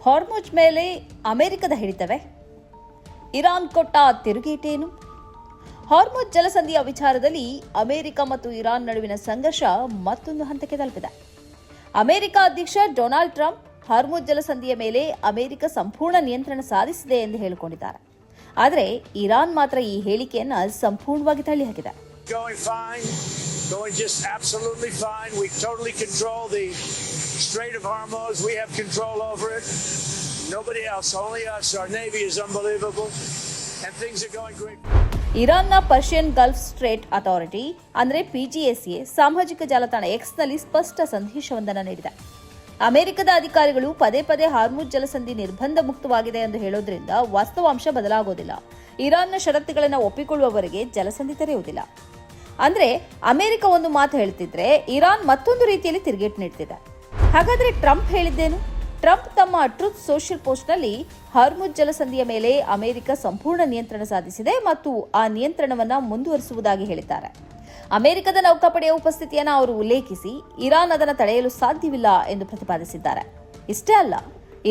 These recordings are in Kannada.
ಹಾರ್ಮುಜ್ ಮೇಲೆ ಅಮೆರಿಕದ ಹಿಡಿತವೇ? ಇರಾನ್ ಕೊಟ್ಟ ತಿರುಗೇಟೇನು? ಹಾರ್ಮುಜ್ ಜಲಸಂಧಿಯ ವಿಚಾರದಲ್ಲಿ ಅಮೆರಿಕ ಮತ್ತು ಇರಾನ್ ನಡುವಿನ ಸಂಘರ್ಷ ಮತ್ತೊಂದು ಹಂತಕ್ಕೆ ತಲುಪಿದೆ. ಅಮೆರಿಕ ಅಧ್ಯಕ್ಷ ಡೊನಾಲ್ಡ್ ಟ್ರಂಪ್ ಹಾರ್ಮುಜ್ ಜಲಸಂಧಿಯ ಮೇಲೆ ಅಮೆರಿಕ ಸಂಪೂರ್ಣ ನಿಯಂತ್ರಣ ಸಾಧಿಸಿದೆ ಎಂದು ಹೇಳಿಕೊಂಡಿದ್ದಾರೆ. ಆದರೆ ಇರಾನ್ ಮಾತ್ರ ಈ ಹೇಳಿಕೆಯನ್ನು ಸಂಪೂರ್ಣವಾಗಿ ತಳ್ಳಿಹಾಕಿದೆ. Going just absolutely fine. We totally control the Strait of Hormuz. We have control over it. Nobody else, only us. Our Navy is unbelievable. And things are going great. ಇರಾನ್ನ ಪರ್ಷಿಯನ್ ಗಲ್ಫ್ ಸ್ಟ್ರೇಟ್ ಅಥಾರಿಟಿ ಅಂದರೆ PGSA ಸಾಮಾಜಿಕ ಜಾಲತಾಣ ಎಕ್ಸ್ನಲ್ಲಿ ಸ್ಪಷ್ಟ ಸಂದೇಶವೊಂದನ್ನು ನೀಡಿದೆ. ಅಮೆರಿಕದ ಅಧಿಕಾರಿಗಳು ಪದೇ ಪದೇ ಹಾರ್ಮುಜ್ ಜಲಸಂಧಿ ನಿರ್ಬಂಧ ಮುಕ್ತವಾಗಿದೆ ಎಂದು ಹೇಳೋದ್ರಿಂದ ವಾಸ್ತವಾಂಶ ಬದಲಾಗೋದಿಲ್ಲ. ಇರಾನ್ನ ಷರತ್ತುಗಳನ್ನು ಒಪ್ಪಿಕೊಳ್ಳುವವರೆಗೆ ಜಲಸಂಧಿ ತೆರೆಯುವುದಿಲ್ಲ. ಅಂದ್ರೆ ಅಮೆರಿಕ ಒಂದು ಮಾತು ಹೇಳ್ತಿದ್ರೆ ಇರಾನ್ ಮತ್ತೊಂದು ರೀತಿಯಲ್ಲಿ ತಿರುಗೇಟು ನೀಡ್ತಿದೆ. ಹಾಗಾದ್ರೆ ಟ್ರಂಪ್ ಹೇಳಿದ್ದೇನು? ಟ್ರಂಪ್ ತಮ್ಮ ಟ್ರೂತ್ ಸೋಷಿಯಲ್ ಪೋಸ್ಟ್ನಲ್ಲಿ ಹಾರ್ಮುಜ್ ಜಲಸಂಧಿಯ ಮೇಲೆ ಅಮೆರಿಕ ಸಂಪೂರ್ಣ ನಿಯಂತ್ರಣ ಸಾಧಿಸಿದೆ ಮತ್ತು ಆ ನಿಯಂತ್ರಣವನ್ನು ಮುಂದುವರಿಸುವುದಾಗಿ ಹೇಳಿದ್ದಾರೆ. ಅಮೆರಿಕದ ನೌಕಾಪಡೆಯ ಉಪಸ್ಥಿತಿಯನ್ನು ಅವರು ಉಲ್ಲೇಖಿಸಿ ಇರಾನ್ ಅದನ್ನು ತಡೆಯಲು ಸಾಧ್ಯವಿಲ್ಲ ಎಂದು ಪ್ರತಿಪಾದಿಸಿದ್ದಾರೆ. ಇಷ್ಟೇ ಅಲ್ಲ,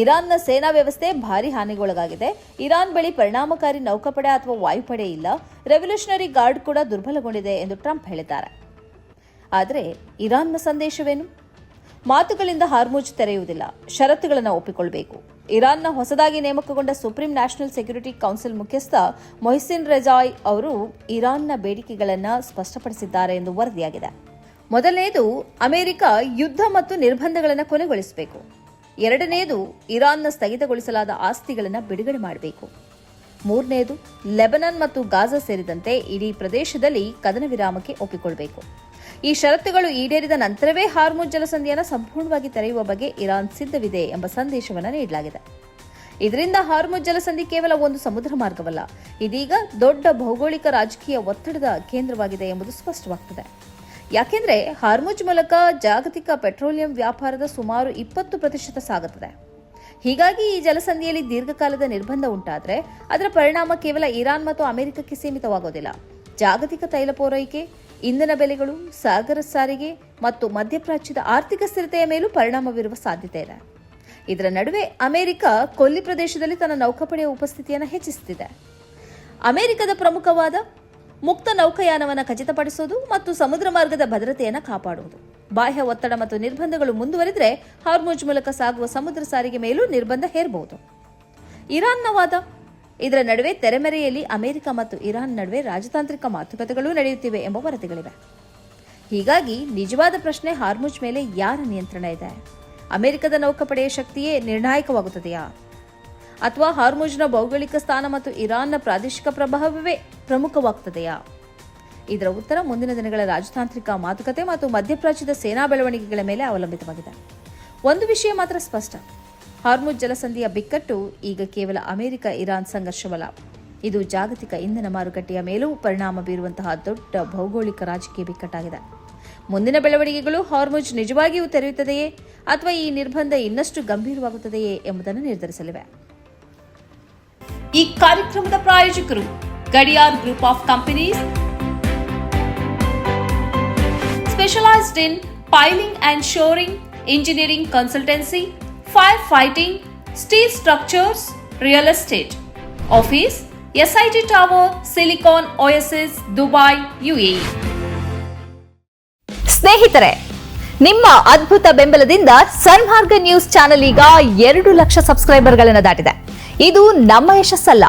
ಇರಾನ್ನ ಸೇನಾ ವ್ಯವಸ್ಥೆ ಭಾರಿ ಹಾನಿಗೊಳಗಾಗಿದೆ. ಇರಾನ್ ಬಳಿ ಪರಿಣಾಮಕಾರಿ ನೌಕಾಪಡೆ ಅಥವಾ ವಾಯುಪಡೆ ಇಲ್ಲ. ರೆವಲ್ಯೂಷನರಿ ಗಾರ್ಡ್ ಕೂಡ ದುರ್ಬಲಗೊಂಡಿದೆ ಎಂದು ಟ್ರಂಪ್ ಹೇಳಿದ್ದಾರೆ. ಆದರೆ ಇರಾನ್ನ ಸಂದೇಶವೇನು? ಮಾತುಗಳಿಂದ ಹಾರ್ಮುಜ್ ತೆರೆಯುವುದಿಲ್ಲ, ಷರತ್ತುಗಳನ್ನು ಒಪ್ಪಿಕೊಳ್ಳಬೇಕು. ಇರಾನ್ನ ಹೊಸದಾಗಿ ನೇಮಕಗೊಂಡ ಸುಪ್ರೀಂ ನ್ಯಾಷನಲ್ ಸೆಕ್ಯೂರಿಟಿ ಕೌನ್ಸಿಲ್ ಮುಖ್ಯಸ್ಥ ಮೊಹ್ಸಿನ್ ರೆಜಾಯ್ ಅವರು ಇರಾನ್ನ ಬೇಡಿಕೆಗಳನ್ನು ಸ್ಪಷ್ಟಪಡಿಸಿದ್ದಾರೆ ಎಂದು ವರದಿಯಾಗಿದೆ. ಮೊದಲನೆಯದು, ಅಮೆರಿಕ ಯುದ್ಧ ಮತ್ತು ನಿರ್ಬಂಧಗಳನ್ನು ಕೊನೆಗೊಳಿಸಬೇಕು. ಎರಡನೆಯದು, ಇರಾನ್ನ ಸ್ಥಗಿತಗೊಳಿಸಲಾದ ಆಸ್ತಿಗಳನ್ನು ಬಿಡುಗಡೆ ಮಾಡಬೇಕು. ಮೂರನೆಯದು, ಲೆಬನಾನ್ ಮತ್ತು ಗಾಜಾ ಸೇರಿದಂತೆ ಇಡೀ ಪ್ರದೇಶದಲ್ಲಿ ಕದನ ವಿರಾಮಕ್ಕೆ ಒಪ್ಪಿಕೊಳ್ಳಬೇಕು. ಈ ಷರತ್ತುಗಳು ಈಡೇರಿದ ನಂತರವೇ ಹಾರ್ಮುಜ್ ಜಲಸಂಧಿಯನ್ನು ಸಂಪೂರ್ಣವಾಗಿ ತೆರೆಯುವ ಬಗ್ಗೆ ಇರಾನ್ ಸಿದ್ಧವಿದೆ ಎಂಬ ಸಂದೇಶವನ್ನು ನೀಡಲಾಗಿದೆ. ಇದರಿಂದ ಹಾರ್ಮುಜ್ ಜಲಸಂಧಿ ಕೇವಲ ಒಂದು ಸಮುದ್ರ ಮಾರ್ಗವಲ್ಲ, ಇದೀಗ ದೊಡ್ಡ ಭೌಗೋಳಿಕ ರಾಜಕೀಯ ಒತ್ತಡದ ಕೇಂದ್ರವಾಗಿದೆ ಎಂಬುದು ಸ್ಪಷ್ಟವಾಗುತ್ತದೆ. ಯಾಕೆಂದ್ರೆ ಹಾರ್ಮುಜ್ ಮೂಲಕ ಜಾಗತಿಕ ಪೆಟ್ರೋಲಿಯಂ ವ್ಯಾಪಾರದ ಸುಮಾರು 20% ಸಾಗುತ್ತದೆ. ಹೀಗಾಗಿ ಈ ಜಲಸಂಧಿಯಲ್ಲಿ ದೀರ್ಘಕಾಲದ ನಿರ್ಬಂಧ ಉಂಟಾದರೆ ಅದರ ಪರಿಣಾಮ ಕೇವಲ ಇರಾನ್ ಮತ್ತು ಅಮೆರಿಕಕ್ಕೆ ಸೀಮಿತವಾಗೋದಿಲ್ಲ. ಜಾಗತಿಕ ತೈಲ ಪೂರೈಕೆ, ಇಂಧನ ಬೆಲೆಗಳು, ಸಾಗರ ಸಾರಿಗೆ ಮತ್ತು ಮಧ್ಯಪ್ರಾಚ್ಯದ ಆರ್ಥಿಕ ಸ್ಥಿರತೆಯ ಮೇಲೂ ಪರಿಣಾಮ ಬೀರುವ ಸಾಧ್ಯತೆ ಇದೆ. ಇದರ ನಡುವೆ ಅಮೆರಿಕ ಕೊಲ್ಲಿ ಪ್ರದೇಶದಲ್ಲಿ ತನ್ನ ನೌಕಾಪಡೆಯ ಉಪಸ್ಥಿತಿಯನ್ನು ಹೆಚ್ಚಿಸುತ್ತಿದೆ. ಅಮೆರಿಕದ ಪ್ರಮುಖವಾದ ಮುಕ್ತ ನೌಕಾಯಾನವನ್ನು ಖಚಿತಪಡಿಸುವುದು ಮತ್ತು ಸಮುದ್ರ ಮಾರ್ಗದ ಭದ್ರತೆಯನ್ನು ಕಾಪಾಡುವುದು. ಬಾಹ್ಯ ಒತ್ತಡ ಮತ್ತು ನಿರ್ಬಂಧಗಳು ಮುಂದುವರಿದರೆ ಹಾರ್ಮುಜ್ ಮೂಲಕ ಸಾಗುವ ಸಮುದ್ರ ಸಾರಿಗೆ ಮೇಲೂ ನಿರ್ಬಂಧ ಹೇರಬಹುದು. ಇರಾನ್ನ ವಾದ. ಇದರ ನಡುವೆ ತೆರೆಮರೆಯಲ್ಲಿ ಅಮೆರಿಕ ಮತ್ತು ಇರಾನ್ ನಡುವೆ ರಾಜತಾಂತ್ರಿಕ ಮಾತುಕತೆಗಳು ನಡೆಯುತ್ತಿವೆ ಎಂಬ ವರದಿಗಳಿವೆ. ಹೀಗಾಗಿ ನಿಜವಾದ ಪ್ರಶ್ನೆ, ಹಾರ್ಮುಜ್ ಮೇಲೆ ಯಾರ ನಿಯಂತ್ರಣ ಇದೆ? ಅಮೆರಿಕದ ನೌಕಾಪಡೆಯ ಶಕ್ತಿಯೇ ನಿರ್ಣಾಯಕವಾಗುತ್ತದೆಯಾ, ಅಥವಾ ಹಾರ್ಮುಜ್ನ ಭೌಗೋಳಿಕ ಸ್ಥಾನ ಮತ್ತು ಇರಾನ್ನ ಪ್ರಾದೇಶಿಕ ಪ್ರಭಾವವೇ ಪ್ರಮುಖವಾಗುತ್ತದೆಯಾ? ಇದರ ಉತ್ತರ ಮುಂದಿನ ದಿನಗಳ ರಾಜತಾಂತ್ರಿಕ ಮಾತುಕತೆ ಮತ್ತು ಮಧ್ಯಪ್ರಾಚ್ಯದ ಸೇನಾ ಬೆಳವಣಿಗೆಗಳ ಮೇಲೆ ಅವಲಂಬಿತವಾಗಿದೆ. ಒಂದು ವಿಷಯ ಮಾತ್ರ ಸ್ಪಷ್ಟ, ಹಾರ್ಮುಜ್ ಜಲಸಂಧಿಯ ಬಿಕ್ಕಟ್ಟು ಈಗ ಕೇವಲ ಅಮೆರಿಕ ಇರಾನ್ ಸಂಘರ್ಷವಲ್ಲ, ಇದು ಜಾಗತಿಕ ಇಂಧನ ಮಾರುಕಟ್ಟೆಯ ಮೇಲೂ ಪರಿಣಾಮ ಬೀರುವಂತಹ ದೊಡ್ಡ ಭೌಗೋಳಿಕ ರಾಜಕೀಯ ಬಿಕ್ಕಟ್ಟಾಗಿದೆ. ಮುಂದಿನ ಬೆಳವಣಿಗೆಗಳು ಹಾರ್ಮುಜ್ ನಿಜವಾಗಿಯೂ ತೆರೆಯುತ್ತದೆಯೇ ಅಥವಾ ಈ ನಿರ್ಬಂಧ ಇನ್ನಷ್ಟು ಗಂಭೀರವಾಗುತ್ತದೆಯೇ ಎಂಬುದನ್ನು ನಿರ್ಧರಿಸಲಿವೆ. ಈ ಕಾರ್ಯಕ್ರಮದ ಪ್ರಾಯೋಜಕರು Gadiyar group of companies, specialised in piling and shoring, engineering consultancy, fire fighting, steel structures, real estate. Office SIT tower, silicon OSS, Dubai, UAE. ಸ್ನೇಹಿತರೆ, ನಿಮ್ಮ ಅದ್ಭುತ ಬೆಂಬಲದಿಂದ ಸನ್ಮಾರ್ಗ ನ್ಯೂಸ್ ಚಾನೆಲ್ ಈಗ 2 ಲಕ್ಷ ಸಬ್ಸ್ಕ್ರೈಬರ್ಗಳನ್ನು ದಾಟಿದೆ. ಇದು ನಮ್ಮ ಯಶಸ್ಸಲ್ಲ,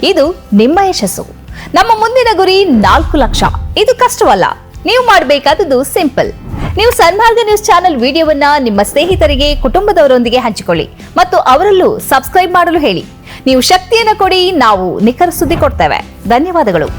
ಇದು ನಿಮ್ಮ ಯಶಸ್ಸು. ನಮ್ಮ ಮುಂದಿನ ಗುರಿ 4 ಲಕ್ಷ. ಇದು ಕಷ್ಟವಲ್ಲ. ನೀವು ಮಾಡಬೇಕಾದದ್ದು ಸಿಂಪಲ್. ನೀವು ಸನ್ಮಾರ್ಗ ನ್ಯೂಸ್ ಚಾನೆಲ್ ವಿಡಿಯೋವನ್ನ ನಿಮ್ಮ ಸ್ನೇಹಿತರಿಗೆ, ಕುಟುಂಬದವರೊಂದಿಗೆ ಹಂಚಿಕೊಳ್ಳಿ ಮತ್ತು ಅವರಲ್ಲೂ ಸಬ್ಸ್ಕ್ರೈಬ್ ಮಾಡಲು ಹೇಳಿ. ನೀವು ಶಕ್ತಿಯನ್ನು ಕೊಡಿ, ನಾವು ನಿಖರ ಸುದ್ದಿ ಕೊಡ್ತೇವೆ. ಧನ್ಯವಾದಗಳು.